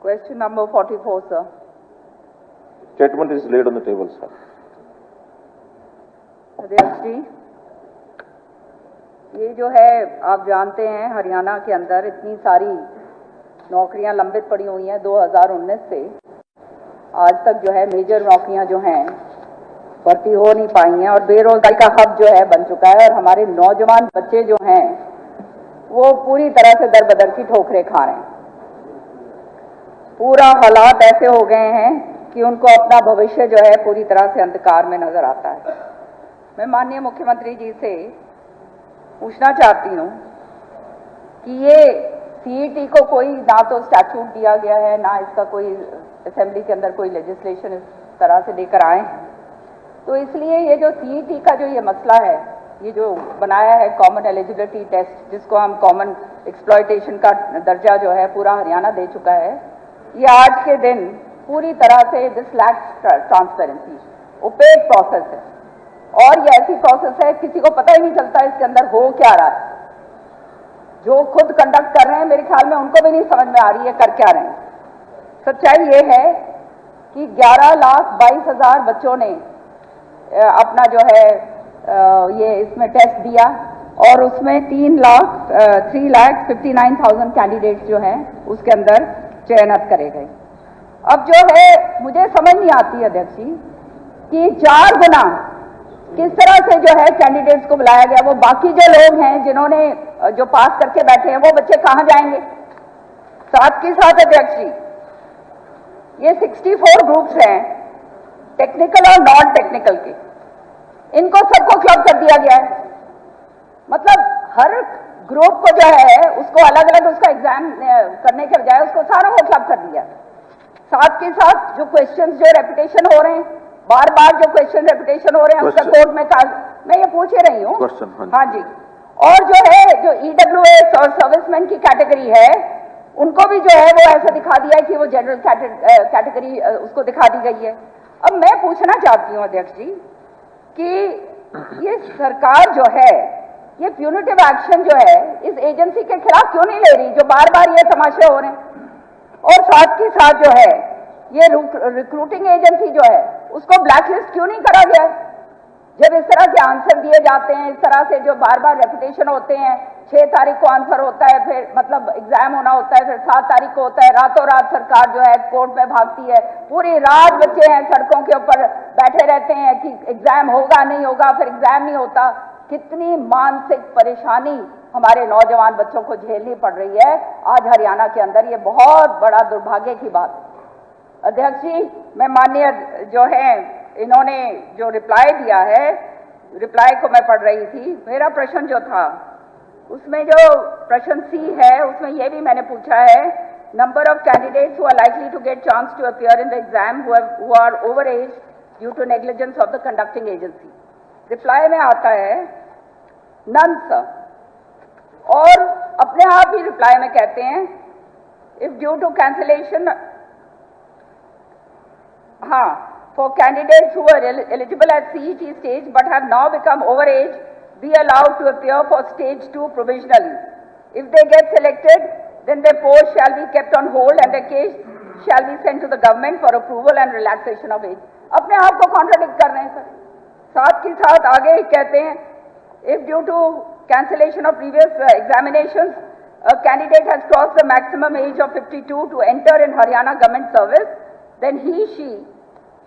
Question number 44, sir. Statement is laid on the table, sir. अध्यक्ष जी, ये जो है आप जानते हैं हरियाणा के अंदर इतनी सारी नौकरियां लंबित पड़ी हुई हैं 2019 से आज तक जो है मेजर नौकरियां जो हैं भर्ती हो नहीं पाई हैं और बेरोजगारी का हब जो है बन चुका है और हमारे नौजवान बच्चे जो हैं वो पूरी तरह से दर बदर की ठोकरें खा रहे हैं। पूरा हालात ऐसे हो गए हैं कि उनको अपना भविष्य जो है पूरी तरह से अंधकार में नजर आता है। मैं माननीय मुख्यमंत्री जी से पूछना चाहती हूँ कि ये सीईटी को कोई ना तो स्टैट्यूट दिया गया है ना इसका कोई असेंबली के अंदर कोई लेजिस्लेशन इस तरह से लेकर आए हैं, तो इसलिए ये जो सीईटी का जो ये मसला है, ये जो बनाया है कॉमन एलिजिबिलिटी टेस्ट जिसको हम कॉमन एक्सप्लॉयटेशन का दर्जा जो है पूरा हरियाणा दे चुका है, ये आज के दिन पूरी तरह से this lacks transparency, opaque process है और ये ऐसी प्रोसेस है किसी को पता ही नहीं चलता इसके अंदर हो क्या रहा है। जो खुद कंडक्ट कर रहे हैं मेरे ख्याल में उनको भी नहीं समझ में आ रही है कर क्या रहे हैं। सच्चाई ये है कि 11,22,000 बच्चों ने अपना जो है ये इसमें टेस्ट दिया और उसमें 3,59,000 कैंडिडेट्स जो हैं उसके अंदर चयनित करे गए। अब जो है मुझे समझ नहीं आती अध्यक्ष जी कि 4 गुना किस तरह से जो है कैंडिडेट्स को बुलाया गया, वो बाकी जो लोग हैं जिन्होंने जो पास करके बैठे हैं वो बच्चे कहां जाएंगे। साथ के साथ अध्यक्ष जी ये 64 ग्रुप्स हैं टेक्निकल और नॉन टेक्निकल के, इनको सबको क्लब कर दिया गया है। मतलब हर ग्रुप को जो है उसको अलग अलग उसका एग्जाम करने के बजाय उसको सारों को क्लब कर दिया। साथ के साथ जो क्वेश्चंस जो रेपुटेशन हो रहे हैं, बार बार जो क्वेश्चन रेपुटेशन हो रहे हैं उसका कोर्ट में मैं ये पूछ ही रही हूँ। हाँ जी, और जो है जो ईडब्ल्यूएस और सर्विसमैन की कैटेगरी है उनको भी जो है वो ऐसा दिखा दिया है कि वो जनरल कैटेगरी उसको दिखा दी गई है। अब मैं पूछना चाहती हूँ अध्यक्ष जी कि ये सरकार जो है ये प्यूनिटिव एक्शन जो है इस एजेंसी के खिलाफ क्यों नहीं ले रही जो बार बार ये तमाशे हो रहे हैं, और साथ के साथ जो है ये रिक्रूटिंग एजेंसी जो है उसको ब्लैकलिस्ट क्यों नहीं करा गया। जब इस तरह के आंसर दिए जाते हैं, इस तरह से जो बार बार रेपुटेशन होते हैं, 6 तारीख को आंसर होता है, फिर मतलब एग्जाम होना होता है, फिर 7 तारीख को होता है, रातों रात सरकार जो है कोर्ट में भागती है, पूरी रात बच्चे हैं सड़कों के ऊपर बैठे रहते हैं कि एग्जाम होगा नहीं होगा, फिर एग्जाम नहीं होता। कितनी मानसिक परेशानी हमारे नौजवान बच्चों को झेलनी पड़ रही है आज हरियाणा के अंदर, ये बहुत बड़ा दुर्भाग्य की बात है। अध्यक्ष जी, मैं माननीय जो है इन्होंने जो रिप्लाई दिया है, रिप्लाई को मैं पढ़ रही थी, मेरा प्रश्न जो था उसमें जो प्रश्न सी है उसमें यह भी मैंने पूछा है, number of candidates who are likely to get chance to appear in the exam who are over age due to negligence of the conducting agency. Reply में आता है नन सर, और अपने आप ही रिप्लाई में कहते हैं इफ ड्यू टू कैंसिलेशन, हाँ, for candidates who are eligible at CET stage but have now become over age be allowed to appear for stage 2 provisionally. If they get selected, then their post shall be kept on hold and their case shall be sent to the government for approval and relaxation of age. अपने आप को contradict कर रहे हैं sir. साथ के साथ आगे कहते हैं if due to cancellation of previous examinations a candidate has crossed the maximum age of 52 to enter in Haryana government service, then she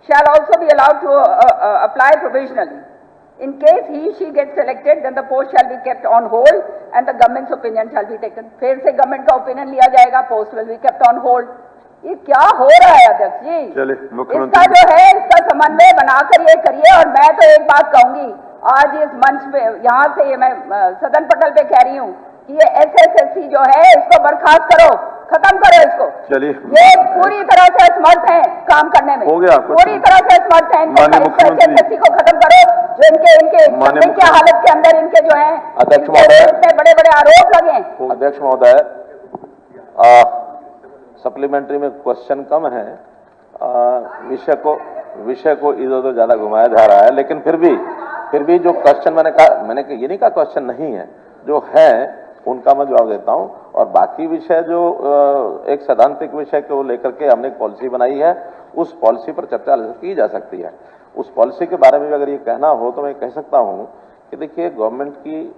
shall also be allowed to apply provisionally. In case she gets selected, then the post shall be kept on hold and the government's opinion shall be taken. फिर से government का opinion लिया जाएगा, post will be kept on hold. ये क्या हो रहा है अध्यक्ष जी? इसका जो है इसका समन्वय बनाकर ये करिए। और मैं तो एक बात कहूंगी आज इस मंच पे, यहाँ से ये मैं सदन पटल पे कह रही हूँ कि ये SSSC जो है इसको बर्खास्त करो, खत्म करो इसको। चलिए, ये पूरी तरह से असमर्थ है काम करने में, हो गया पूरी तरह से असमर्थ है। SSSC को खत्म करो, जो इनके की हालत के अंदर इनके जो है अध्यक्ष महोदय इतने बड़े बड़े आरोप लगे। अध्यक्ष महोदय, सप्लीमेंट्री में क्वेश्चन कम है, विषय को इधर उधर ज्यादा घुमाया जा रहा है, लेकिन फिर भी जो क्वेश्चन मैंने ये नहीं कहा क्वेश्चन नहीं है, जो है उनका मैं जवाब देता हूं। और बाकी विषय जो एक सैद्धांतिक विषय को लेकर के हमने एक पॉलिसी बनाई है, उस पॉलिसी पर चर्चा की जा सकती है। उस पॉलिसी के बारे में भी अगर ये कहना हो तो मैं कह सकता हूं कि देखिए, गवर्नमेंट की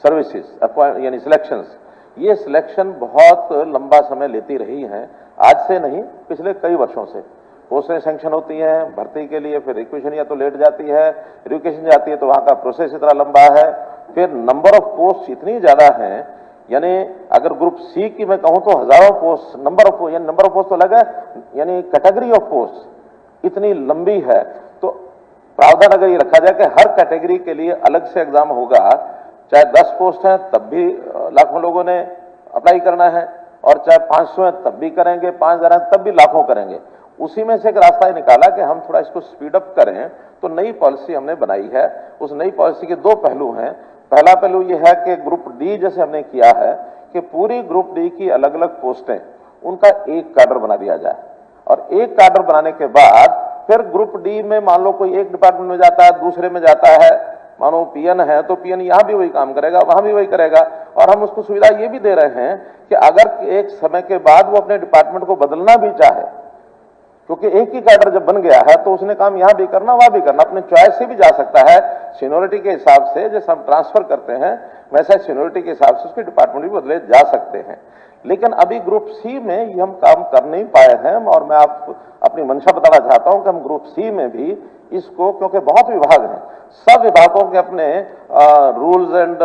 सर्विसेज यानी सिलेक्शंस, ये सिलेक्शन बहुत लंबा समय लेती रही हैं, आज से नहीं पिछले कई वर्षों से। पोस्टें सैंक्शन होती हैं भर्ती के लिए, फिर रिक्वेशन या तो लेट जाती है, रिक्वेशन जाती है तो वहां का प्रोसेस इतना लंबा है, फिर नंबर ऑफ पोस्ट इतनी ज्यादा हैं, यानी अगर ग्रुप सी की मैं कहूं तो हजारों पोस्ट, नंबर ऑफ पोस्ट तो अलग है, यानी कैटेगरी ऑफ पोस्ट इतनी लंबी है। तो प्रावधान अगर ये रखा जाए कि हर कैटेगरी के लिए अलग से एग्जाम होगा, चाहे 10 पोस्ट हैं तब भी लाखों लोगों ने अप्लाई करना है, और चाहे 500 हैं तब भी करेंगे, 5000 हैं तब भी लाखों करेंगे। उसी में से एक रास्ता निकाला कि हम थोड़ा इसको स्पीड अप करें, तो नई पॉलिसी हमने बनाई है। उस नई पॉलिसी के 2 पहलू हैं। पहला पहलू यह है कि ग्रुप डी जैसे हमने किया है कि पूरी ग्रुप डी की अलग अलग पोस्टें, उनका एक कैडर बना दिया जाए, और एक कैडर बनाने के बाद फिर ग्रुप डी में मान लो कोई एक डिपार्टमेंट में जाता है, दूसरे में जाता है, मानो पीएन है तो पीएन यहां भी वही काम करेगा, वहां भी वही करेगा। और हम उसको सुविधा ये भी दे रहे हैं कि अगर एक समय के बाद वो अपने डिपार्टमेंट को बदलना भी चाहे, क्योंकि एक ही कैडर जब बन गया है तो उसने काम यहां भी करना वहां भी करना, अपने चॉइस से भी जा सकता है। सीनियोरिटी के हिसाब से जैसे हम ट्रांसफर करते हैं वैसे सीनियोरिटी के हिसाब से उसके डिपार्टमेंट भी बदले जा सकते हैं। लेकिन अभी ग्रुप सी में ये हम काम कर नहीं पाए हैं, और मैं आपको अपनी मंशा बताना चाहता हूं कि हम ग्रुप सी में भी इसको, क्योंकि बहुत विभाग हैं, सब विभागों के अपने रूल्स एंड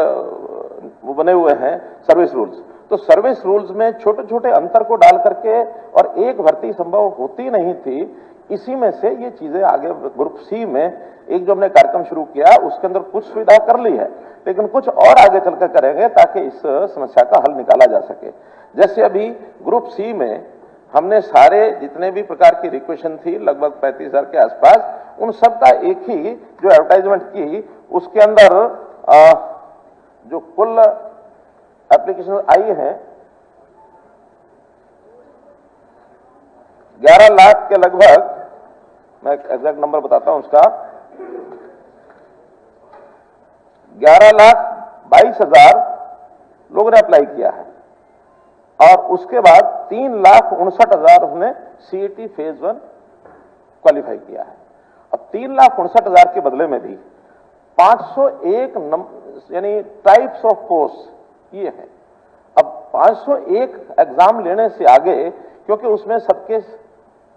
वो बने हुए हैं, सर्विस रूल्स, तो सर्विस रूल्स में छोटे छोटे अंतर को डाल करके, और एक भर्ती संभव होती नहीं थी, इसी में से ये चीजें आगे ग्रुप सी में एक जो हमने कार्यक्रम शुरू किया उसके अंदर कुछ सुविधा कर ली है, लेकिन कुछ और आगे चलकर करेंगे ताकि इस समस्या का हल निकाला जा सके। जैसे अभी ग्रुप सी में हमने सारे जितने भी प्रकार की रिक्वेशन थी, लगभग 35,000 के आसपास, उन सब का एक ही जो एडवर्टाइजमेंट की, उसके अंदर जो कुल एप्लीकेशन आई है 11 लाख के लगभग, मैं एग्जैक्ट नंबर बताता हूं उसका, 11,22,000 लोगों ने अप्लाई किया है, और उसके बाद 3,59,000 ने सीईटी फेज 1 क्वालिफाई किया है। अब 3,59,000 के बदले में भी 501 यानी टाइप्स ऑफ पोस्ट ये है। अब 501 एग्जाम लेने से आगे, क्योंकि उसमें सबके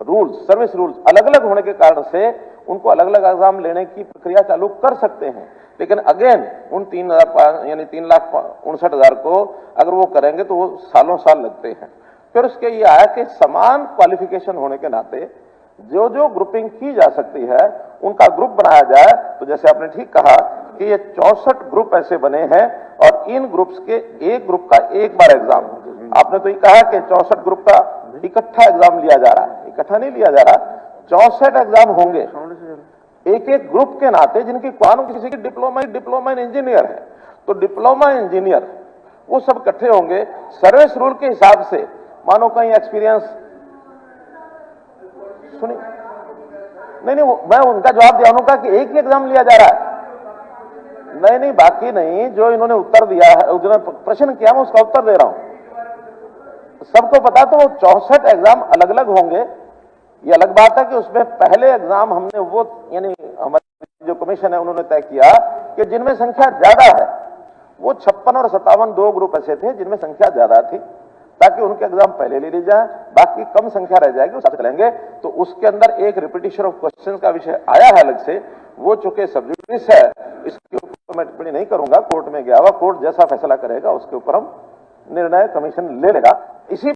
रूल्स, सर्विस रूल्स अलग अलग होने के कारण से उनको अलग अलग एग्जाम लेने की प्रक्रिया चालू कर सकते हैं, लेकिन अगेन उन 3,59,000 को अगर वो करेंगे तो वो सालों साल लगते हैं। फिर उसके ये आया कि समान क्वालिफिकेशन होने के नाते जो जो ग्रुपिंग की जा सकती है उनका ग्रुप बनाया जाए। तो जैसे आपने ठीक कहा कि ये 64 ग्रुप ऐसे बने हैं, और इन ग्रुप्स के एक ग्रुप का एक बार एग्जाम, आपने तो ये कहा कि 64 ग्रुप का इकट्ठा एग्जाम लिया जा रहा है, इकट्ठा नहीं लिया जा रहा, 64 एग्जाम होंगे एक एक ग्रुप के नाते, जिनकी किसी की डिप्लोमा इन इंजीनियर है तो डिप्लोमा इंजीनियर वो सब इकट्ठे होंगे सर्विस रूल के हिसाब से। मानो कहीं एक्सपीरियंस, सुनिए, नहीं मैं उनका जवाब दिया उन्होंने कहा कि एक ही एग्जाम लिया जा रहा है। नहीं बाकी नहीं, जो इन्होंने उत्तर दिया है, उन्होंने प्रश्न किया, मैं उसका उत्तर दे रहा हूं। सबको पता तो 64 एग्जाम अलग अलग होंगे। ये अलग बात है कि उसमें पहले एग्जाम हमने वो, यानी हमारी जो कमीशन है उन्होंने तय किया कि जिनमें संख्या ज्यादा है, वो 56 और 57 दो ग्रुप ऐसे थे जिनमें संख्या ज्यादा थी, ताकि उनके एग्जाम पहले ले ली जाए, बाकी कम संख्या रह जाएगी उससे चलेंगे। तो उसके अंदर एक रिपीटिशन ऑफ क्वेश्चन का विषय आया है अलग से, वो चूंकि सब्जुडिस है, इसके ऊपर मैं टिप्पणी नहीं करूंगा, कोर्ट में गया हुआ, कोर्ट जैसा फैसला करेगा उसके ऊपर हम निर्णय कमीशन ले लेगा। इसी